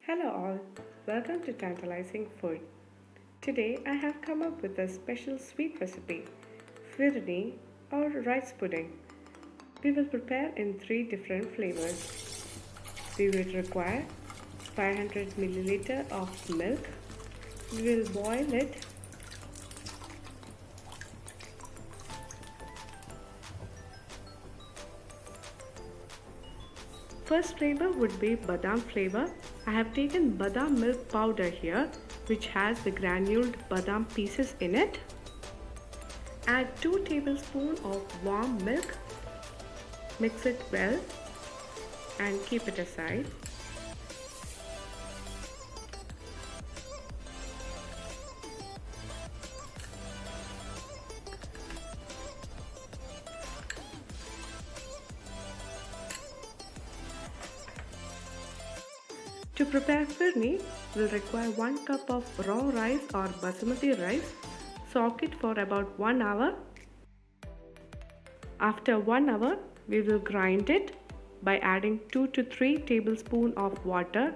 Hello all, welcome to Tantalizing Food. Today I have come up with a special sweet recipe, Phirni or rice pudding. We will prepare in three different flavors. We will require 500 milliliter of milk. We will boil it. First flavor would be badam flavor. I have taken badam milk powder here, which has the granuled badam pieces in it. Add 2 tablespoons of warm milk. Mix it well and keep it aside. To prepare phirni, we'll require 1 cup of raw rice or basmati rice. Soak it for about 1 hour. After 1 hour, we will grind it by adding 2 to 3 tablespoons of water.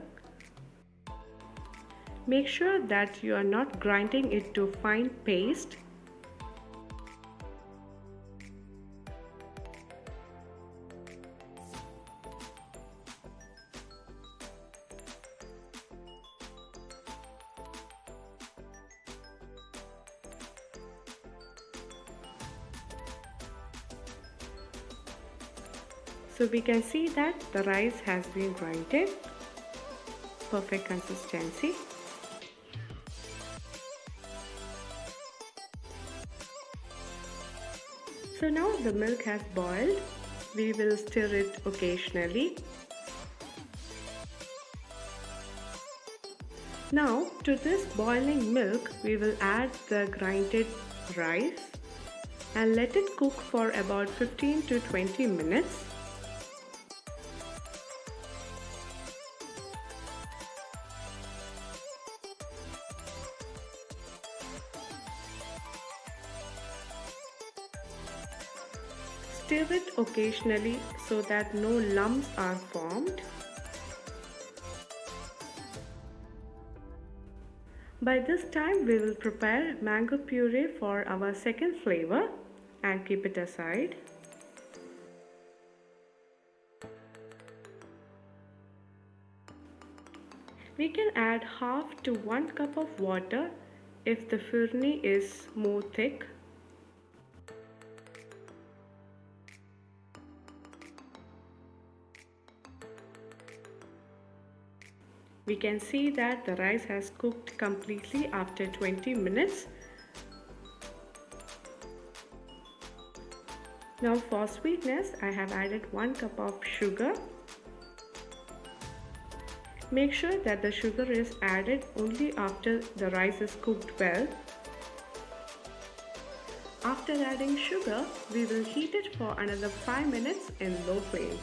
Make sure that you are not grinding it to fine paste. So we can see that the rice has been grinded. Perfect consistency. So now the milk has boiled. We will stir it occasionally. Now to this boiling milk we will add the grinded rice and let it cook for about 15 to 20 minutes. Stir it occasionally so that no lumps are formed. By this time we will prepare mango puree for our second flavor and keep it aside. We can add half to 1 cup of water if the phirni is more thick. We can see that the rice has cooked completely after 20 minutes. Now for sweetness, I have added 1 cup of sugar. Make sure that the sugar is added only after the rice is cooked well. After adding sugar, we will heat it for another 5 minutes in low flame.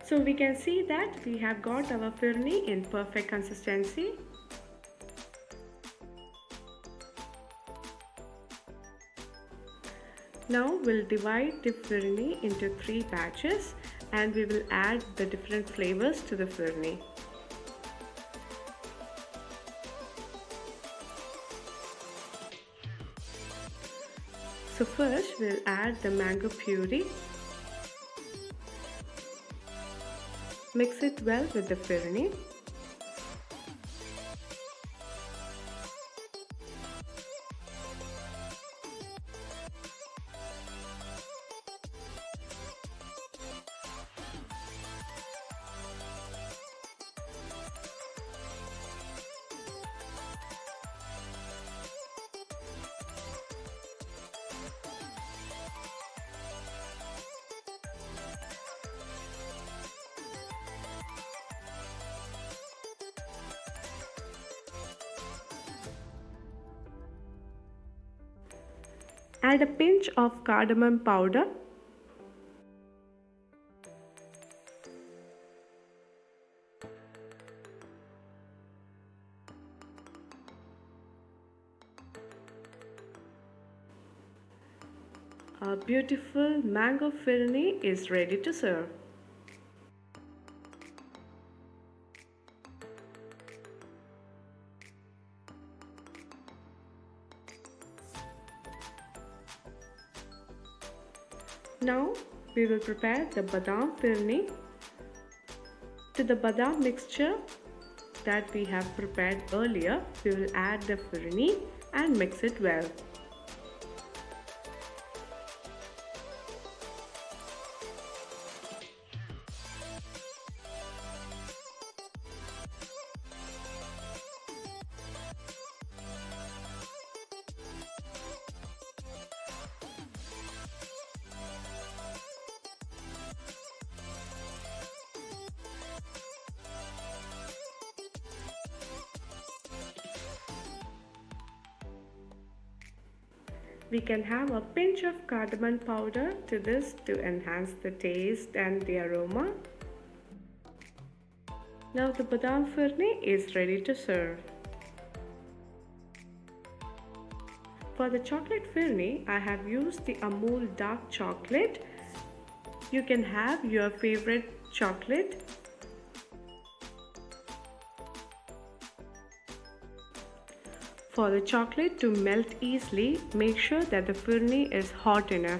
So we can see that we have got our phirni in perfect consistency. Now we'll divide the phirni into 3 batches and we will add the different flavors to the phirni. So first we'll add the mango puree. Mix it well with the phirni. Add a pinch of cardamom powder, a beautiful mango Phirni is ready to serve. Now we will prepare the badam Phirni. To the badam mixture that we have prepared earlier, we will add the Phirni and mix it well. We can have a pinch of cardamom powder to this to enhance the taste and the aroma. Now the badam Phirni is ready to serve. For the chocolate Phirni, I have used the Amul dark chocolate. You can have your favorite chocolate. For the chocolate to melt easily, make sure that the Phirni is hot enough.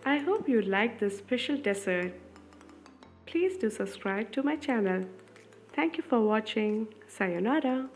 I hope you like this special dessert. Please do subscribe to my channel. Thank you for watching. Sayonara.